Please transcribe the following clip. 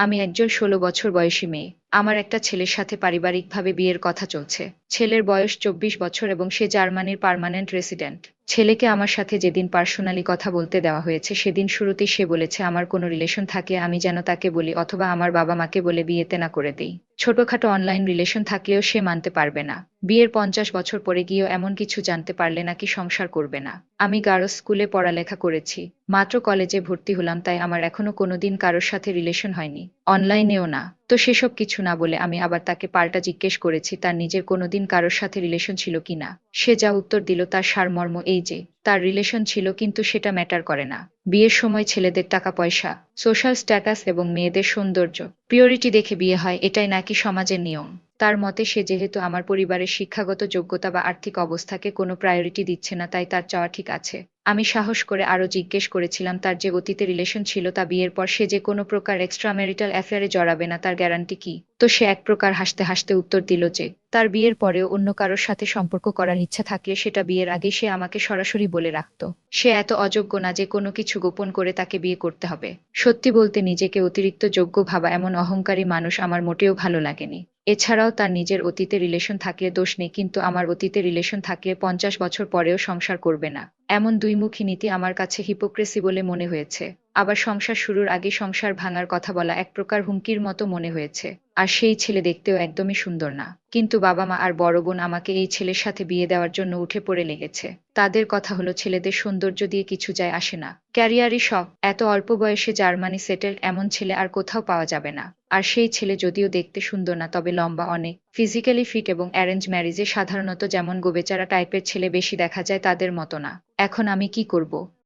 আমি একজন ১৬ বছর বয়সী মেয়ে। আমার একটা ছেলের সাথে পারিবারিকভাবে বিয়ের কথা চলছে। ছেলের বয়স ২৪ বছর এবং সে জার্মানির পার্মানেন্ট রেসিডেন্ট। ছেলেকে আমার সাথে যেদিন পার্সোনালি কথা বলতে দেওয়া হয়েছে সেদিন শুরুতেই সে বলেছে আমার কোনো রিলেশন থাকলে আমি যেন তাকে বলি অথবা আমার বাবা মাকে বলে বিয়েতে না করে দেই। ছোটখাটো অনলাইন রিলেশন থাকলেও সে মানতে পারবে না। বিয়ের ৫০ বছর পরে গিয়েও এমন কিছু জানতে পারলে নাকি সংসার করবে না। আমি গার্লস স্কুলে পড়ালেখা করেছি। মাত্র কলেজে ভর্তি হলাম, তাই আমার এখনো কোনোদিন কারোর সাথে রিলেশন হয়নি। অনলাইনেও না। তো সেসব কিছু না বলে আমি আবার তাকে পাল্টা জিজ্ঞেস করেছি তার নিজের কোনোদিন কারোর সাথে রিলেশন ছিল কিনা। সে যা উত্তর দিল তার সারমর্ম এই যে তার রিলেশন ছিল কিন্তু সেটা ম্যাটার করে না। বিয়ের সময় ছেলেদের টাকা পয়সা, সোশ্যাল স্ট্যাটাস এবং মেয়েদের সৌন্দর্য, প্রিয়রিটি দেখে বিয়ে হয়, এটাই নাকি সমাজের নিয়ম। তার মতে সে যেহেতু আমার পরিবারের শিক্ষাগত যোগ্যতা বা আর্থিক অবস্থাকে কোনো প্রায়োরিটি দিচ্ছে না, তাই তার চাওয়া ঠিক আছে। আমি সাহস করে আরো জিজ্ঞেস করেছিলাম তার যে অতীতে রিলেশন ছিল তা বিয়ের পর সে যে কোনো প্রকার এক্সট্রা ম্যারিটাল অ্যাফেয়ারে জড়াবে না তার গ্যারান্টি কি। তো সে এক প্রকার হাসতে হাসতে উত্তর দিল যে তার বিয়ের পরেও অন্য কারোর সাথে সম্পর্ক করার ইচ্ছা থাকলে সেটা বিয়ের আগে সে আমাকে সরাসরি বলে রাখতো। সে এত অযোগ্য না যে কোনো কিছু গোপন করে তাকে বিয়ে করতে হবে। সত্যি বলতে নিজেকে অতিরিক্ত যোগ্য ভাবা এমন অহংকারী মানুষ আমার মোটেও ভালো লাগেনি। এছাড়াও তার নিজের অতীতে রিলেশন থাকলে দোষ নেই, কিন্তু আমার অতীতে রিলেশন থাকলে ৫০ বছর পরেও সংসার করবে না, এমন দুইমুখী নীতি আমার কাছে হিপোক্রেসি বলে মনে হয়েছে। আবার সংসার শুরুর আগে সংসার ভাঙার কথা বলা এক প্রকার হুমকির মতো মনে হয়েছে। আর সেই ছেলে দেখতেও একদমই সুন্দর না, কিন্তু বাবা মা আর বড় বোন আমাকে এই ছেলের সাথে বিয়ে দেওয়ার জন্য উঠে পড়ে লেগেছে। তাদের কথা হলো ছেলেদের সৌন্দর্য দিয়ে কিছু যায় আসে না, ক্যারিয়ারই সব। এত অল্প বয়সে জার্মানি সেটেলড এমন ছেলে আর কোথাও পাওয়া যাবে না। আর সেই ছেলে যদিও দেখতে সুন্দর না, তবে লম্বা অনেক, ফিজিক্যালি ফিট এবং অ্যারেঞ্জ ম্যারেজে সাধারণত যেমন গোবেচারা টাইপের ছেলে বেশি দেখা যায় তাদের মতো না। এখন আমি কি করব?